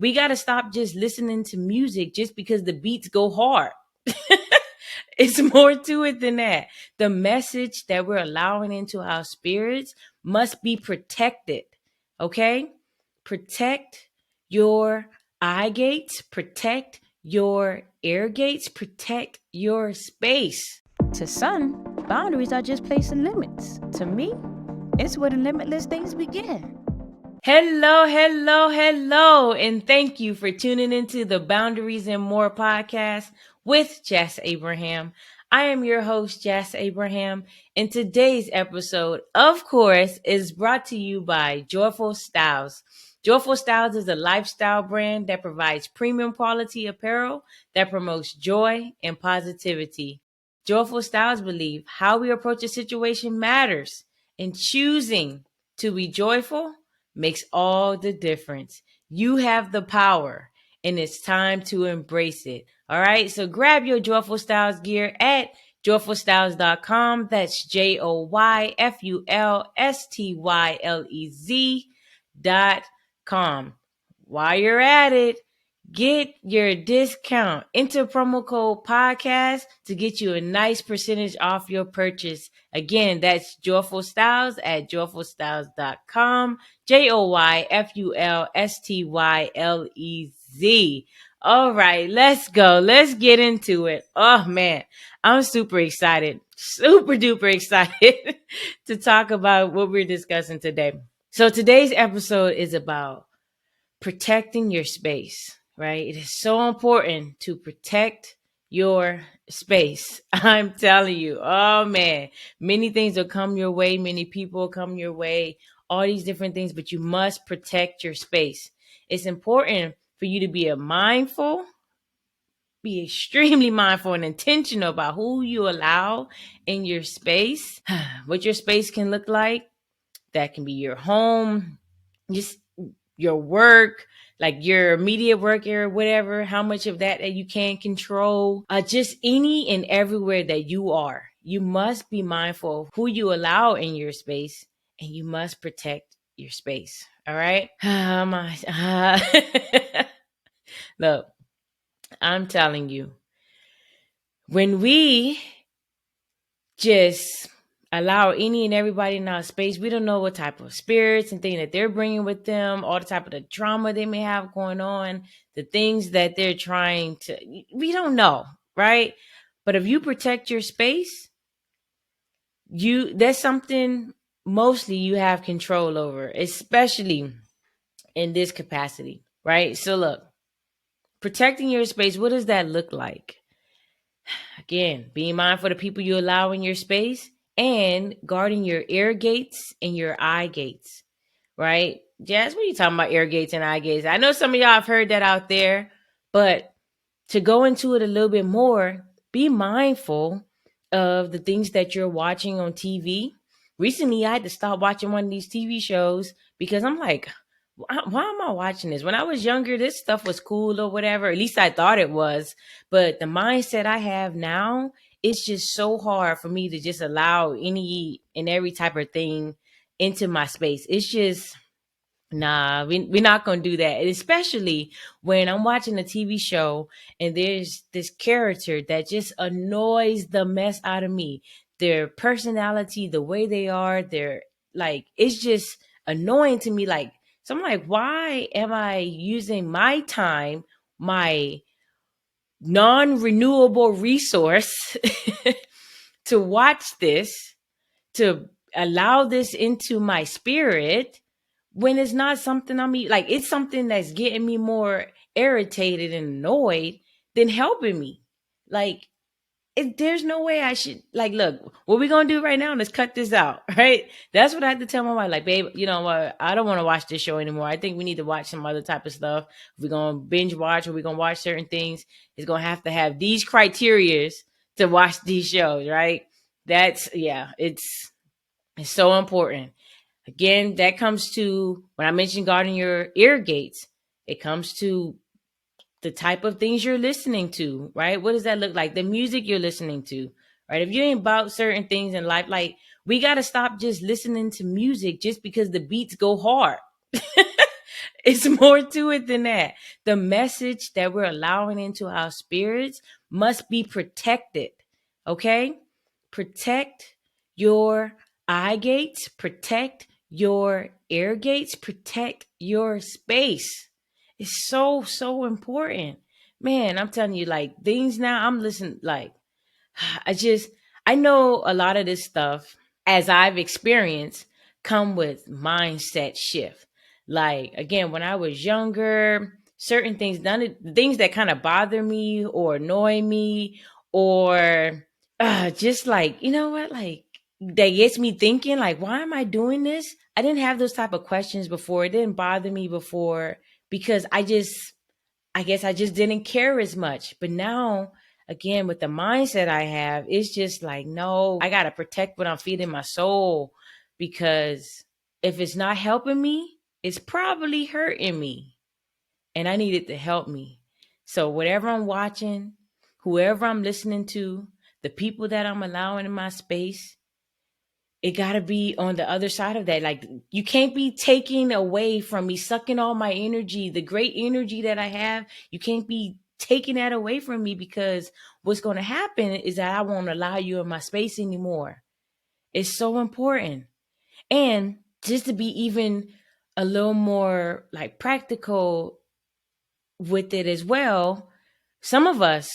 We got to stop just listening to music just because the beats go hard. It's more to it than that. The message that we're allowing into our spirits must be protected. Okay? Protect your eye gates, protect your ear gates, protect your space. To some, boundaries are just placing limits. To me, it's where the limitless things begin. Hello, hello, hello, and thank you for tuning into the Boundaries and More podcast with Jess Abraham. I am your host, Jess Abraham, and today's episode, of course, is brought to you by Joyful Styles. Joyful Styles is a lifestyle brand that provides premium quality apparel that promotes joy and positivity. Joyful Styles believe how we approach a situation matters, and choosing to be joyful makes all the difference. You have the power, and it's time to embrace it. All right, so grab your Joyful Styles gear at joyfulstyles.com. That's JOYFULSTYLEZ.com. While you're at it, get your discount. Enter promo code podcast to get you a nice percentage off your purchase. Again, that's Joyful Styles at joyfulstyles.com. JOYFULSTYLEZ. All right, let's go. Let's get into it. Oh man, I'm super excited. Super duper excited to talk about what we're discussing today. So today's episode is about protecting your space, right? It is so important to protect your space. I'm telling you, oh man, many things will come your way. Many people will come your way, all these different things, but you must protect your space. It's important for you to be extremely mindful and intentional about who you allow in your space, what your space can look like. That can be your home, just your work, like your immediate work area, whatever, how much of that you can control, just any and everywhere that you are. You must be mindful of who you allow in your space, and you must protect your space. All right. Look, I'm telling you, when we just allow any and everybody in our space, we don't know what type of spirits and things that they're bringing with them, all the type of the drama they may have going on, the things that they're trying to, we don't know, right? But if you protect your space, that's something mostly you have control over, especially in this capacity, right? So look, protecting your space, what does that look like? Again, being mindful of the people you allow in your space and guarding your ear gates and your eye gates, right? Jazz, what are you talking about, ear gates and eye gates? I know some of y'all have heard that out there, but to go into it a little bit more, be mindful of the things that you're watching on TV. Recently, I had to stop watching one of these TV shows because I'm like, why am I watching this? When I was younger, this stuff was cool or whatever. At least I thought it was. But the mindset I have now, it's just so hard for me to just allow any and every type of thing into my space. It's just, nah, we're not going to do that. And especially when I'm watching a TV show and there's this character that just annoys the mess out of me. Their personality, the way they are, they're like, it's just annoying to me. Like, so I'm like, why am I using my time, my non-renewable resource to watch this, to allow this into my spirit when it's not something like, it's something that's getting me more irritated and annoyed than helping me. Like, there's no way I should, like, look, what we gonna do right now? Let's cut this out, right? That's what I had to tell my wife. Like, babe, you know what? I don't want to watch this show anymore. I think we need to watch some other type of stuff. If we're gonna binge watch or we're gonna watch certain things, it's gonna have to have these criterias to watch these shows, right? It's so important. Again, that comes to, when I mentioned guarding your ear gates, it comes to the type of things you're listening to, right? What does that look like? The music you're listening to, right? If you ain't about certain things in life, like, we got to stop just listening to music just because the beats go hard. It's more to it than that. The message that we're allowing into our spirits must be protected. Okay? Protect your eye gates, protect your ear gates, protect your space. It's so, so important. Man, I'm telling you, like, things now, I'm listening, like, I just, I know a lot of this stuff, as I've experienced, come with mindset shift. Like, again, when I was younger, certain things, none of the things that kind of bother me or annoy me, or just like, you know what, like, that gets me thinking, like, why am I doing this? I didn't have those type of questions before. It didn't bother me before because I guess I just didn't care as much. But now, again, with the mindset I have, it's just like, no, I got to protect what I'm feeding my soul, because if it's not helping me, it's probably hurting me. And I need it to help me. So, whatever I'm watching, whoever I'm listening to, the people that I'm allowing in my space, it got to be on the other side of that. Like, you can't be taking away from me, sucking all my energy, the great energy that I have. You can't be taking that away from me, because what's going to happen is that I won't allow you in my space anymore. It's so important. And just to be even a little more like practical with it as well, some of us,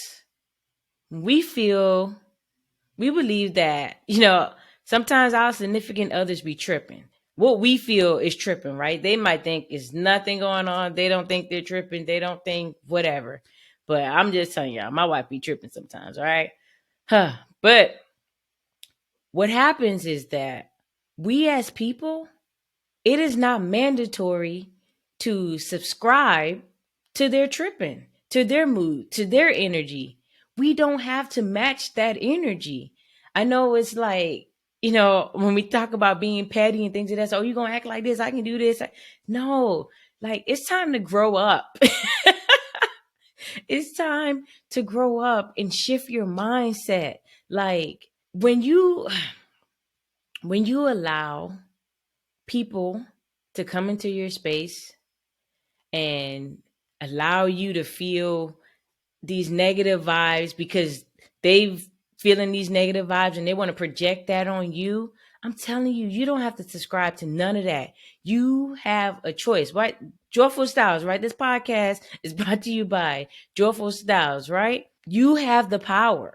we feel, we believe that, sometimes our significant others be tripping. What we feel is tripping, right? They might think it's nothing going on. They don't think they're tripping. They don't think whatever. But I'm just telling y'all, my wife be tripping sometimes, all right? But what happens is that we as people, it is not mandatory to subscribe to their tripping, to their mood, to their energy. We don't have to match that energy. I know it's like, when we talk about being petty and things like that, so you gonna act like this, I can do this. No, like, it's time to grow up. It's time to grow up and shift your mindset. Like, when you allow people to come into your space and allow you to feel these negative vibes, because they've feeling these negative vibes and they want to project that on you, I'm telling you, you don't have to subscribe to none of that. You have a choice, right? Joyful Styles, right? This podcast is brought to you by Joyful Styles, right? You have the power.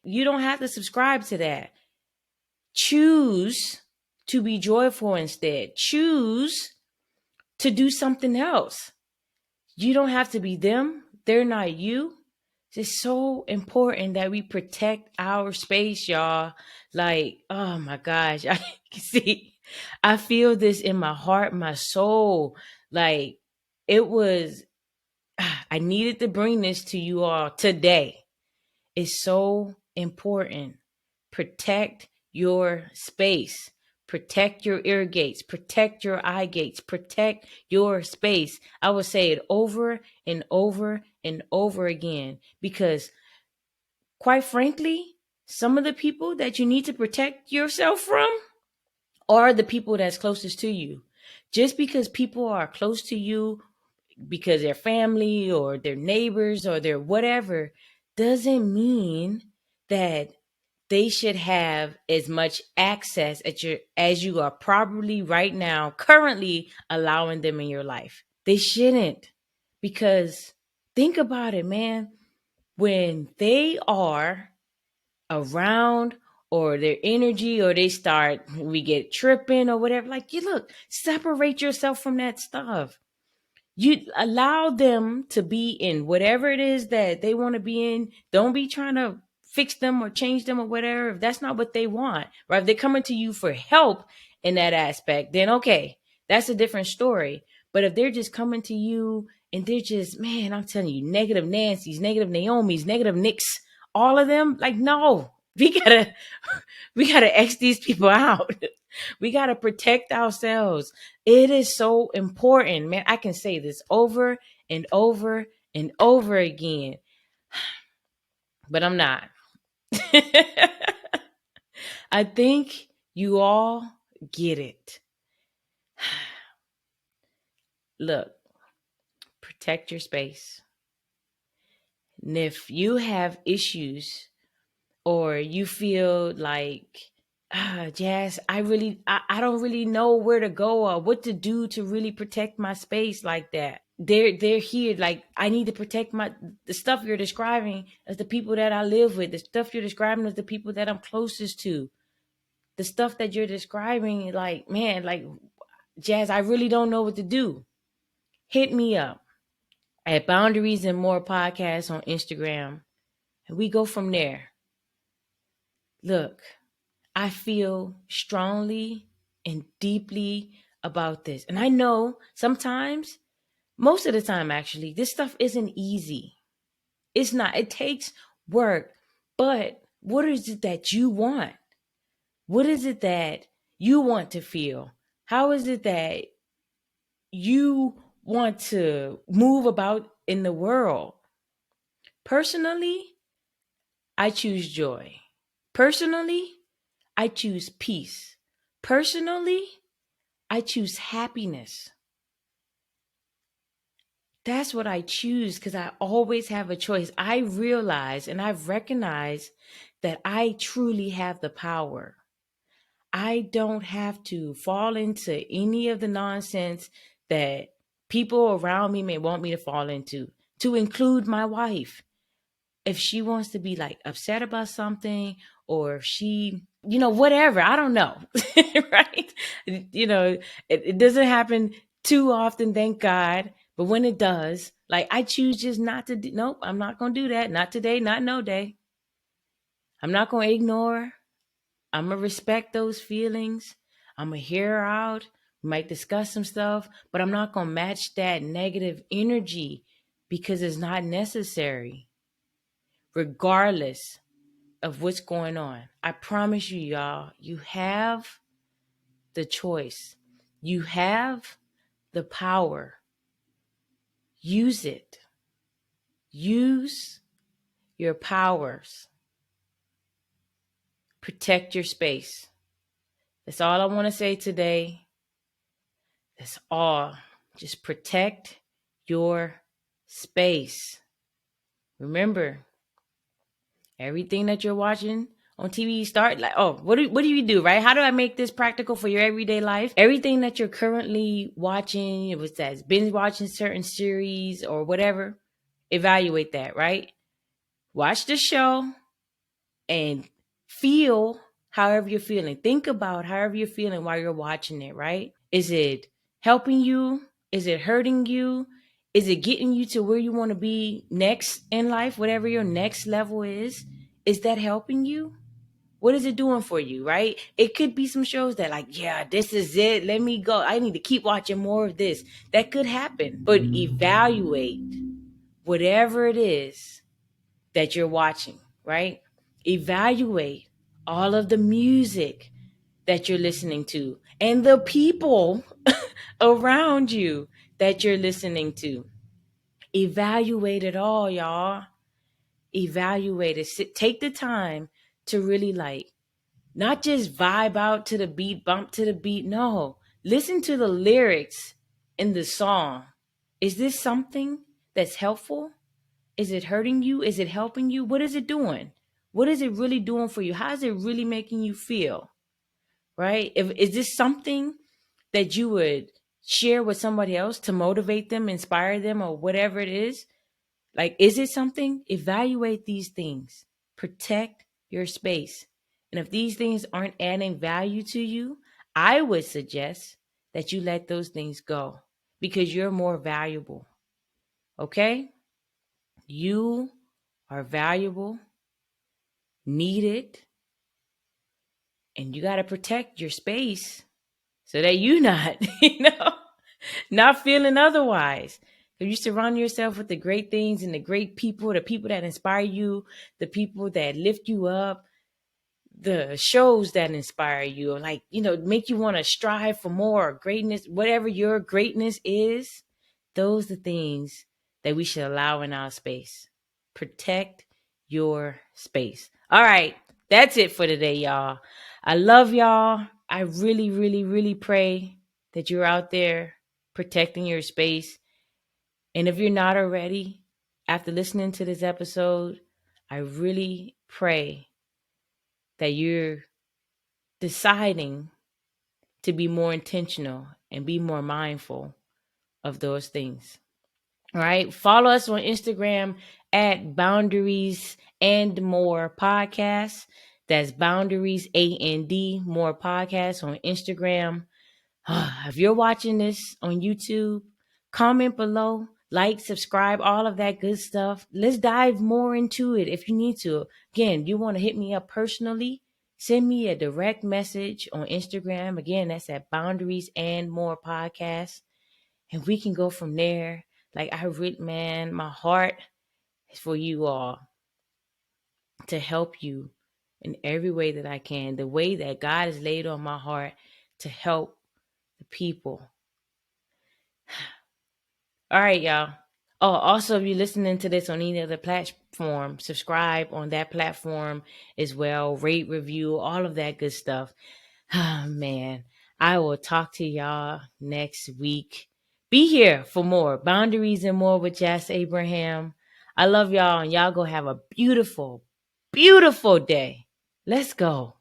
You don't have to subscribe to that. Choose to be joyful instead. Choose to do something else. You don't have to be them. They're not you. It's so important that we protect our space, y'all. Like, oh my gosh. I feel this in my heart, my soul. Like, it was, I needed to bring this to you all today. It's so important. Protect your space. Protect your ear gates. Protect your eye gates. Protect your space. I will say it over and over and over again, because, quite frankly, some of the people that you need to protect yourself from are the people that's closest to you. Just because people are close to you, because they're family or they're neighbors or they're whatever, doesn't mean that they should have as much access as you are probably right now currently allowing them in your life. They shouldn't, because think about it, man. When they are around, or their energy, or we get tripping or whatever, like, you look, separate yourself from that stuff. You allow them to be in whatever it is that they want to be in. Don't be trying to fix them or change them or whatever. If that's not what they want, right? If they're coming to you for help in that aspect, then okay, that's a different story. But if they're just coming to you and they're just, man, I'm telling you, negative Nancy's, negative Naomi's, negative Nick's, all of them, like, no, we gotta X these people out. We gotta protect ourselves. It is so important, man. I can say this over and over and over again, but I'm not. I think you all get it. Look, protect your space. And if you have issues or you feel like, Jazz, I don't really know where to go or what to do to really protect my space like that. They're here. Like, I need to protect the stuff you're describing as the people that I live with, the stuff you're describing as the people that I'm closest to, the stuff that you're describing, like, man, like, Jazz, I really don't know what to do. Hit me up at Boundaries and More Podcast on Instagram, and we go from there. Look, I feel strongly and deeply about this. And I know sometimes, most of the time actually, this stuff isn't easy. It's not. It takes work. But what is it that you want? What is it that you want to feel? How is it that you want to move about in the world? Personally, I choose joy. Personally, I choose peace. Personally, I choose happiness. That's what I choose because I always have a choice. I realize and I've recognized that I truly have the power. I don't have to fall into any of the nonsense that people around me may want me to fall into, to include my wife. If she wants to be like upset about something, or if she, whatever, I don't know. Right? It doesn't happen too often, thank God. But when it does, like, I choose just not to nope, I'm not going to do that. Not today, not no day. I'm not going to ignore. I'm going to respect those feelings. I'm going to hear her out. We might discuss some stuff, but I'm not going to match that negative energy because it's not necessary, regardless of what's going on. I promise you, y'all, you have the choice. You have the power. Use it. Use your powers. Protect your space. That's all I want to say today. That's all. Just protect your space. Remember, everything that you're watching on TV, start like, what do you do, right? How do I make this practical for your everyday life? Everything that you're currently watching, if it's that's binge watching certain series or whatever, evaluate that, right? Watch the show and feel however you're feeling. Think about however you're feeling while you're watching it, right? Is it helping you? Is it hurting you? Is it getting you to where you want to be next in life, whatever your next level is? Is that helping you? What is it doing for you, right? It could be some shows that like, yeah, this is it. Let me go. I need to keep watching more of this. That could happen. But evaluate whatever it is that you're watching, right? Evaluate all of the music that you're listening to and the people around you that you're listening to. Evaluate it all, y'all. Evaluate it. Take the time to really like, not just vibe out to the beat, bump to the beat. No, listen to the lyrics in the song. Is this something that's helpful? Is it hurting you? Is it helping you? What is it doing? What is it really doing for you? How is it really making you feel? Right? Is this something that you would share with somebody else to motivate them, inspire them, or whatever it is? Like, is it something? Evaluate these things. Protect your space. And if these things aren't adding value to you, I would suggest that you let those things go because you're more valuable. Okay? You are valuable, needed, and you got to protect your space so that you're not, not feeling otherwise. If you surround yourself with the great things and the great people, the people that inspire you, the people that lift you up, the shows that inspire you, like, make you want to strive for more greatness, whatever your greatness is, those are the things that we should allow in our space. Protect your space. All right. That's it for today, y'all. I love y'all. I really, really, really pray that you're out there protecting your space. And if you're not already, after listening to this episode, I really pray that you're deciding to be more intentional and be more mindful of those things. All right. Follow us on Instagram at Boundaries and More Podcast. That's Boundaries AND More Podcast on Instagram. If you're watching this on YouTube, comment below, like, subscribe, all of that good stuff. Let's dive more into it if you need to. Again, you want to hit me up personally, send me a direct message on Instagram. Again, that's at Boundaries and More Podcast. And we can go from there. Like man, my heart is for you all to help you in every way that I can. The way that God has laid on my heart to help the people. All right, y'all. Oh, also, if you're listening to this on any other platform, subscribe on that platform as well. Rate, review, all of that good stuff. Oh, man. I will talk to y'all next week. Be here for more Boundaries and More with Jas Abraham. I love y'all, and y'all go have a beautiful, beautiful day. Let's go.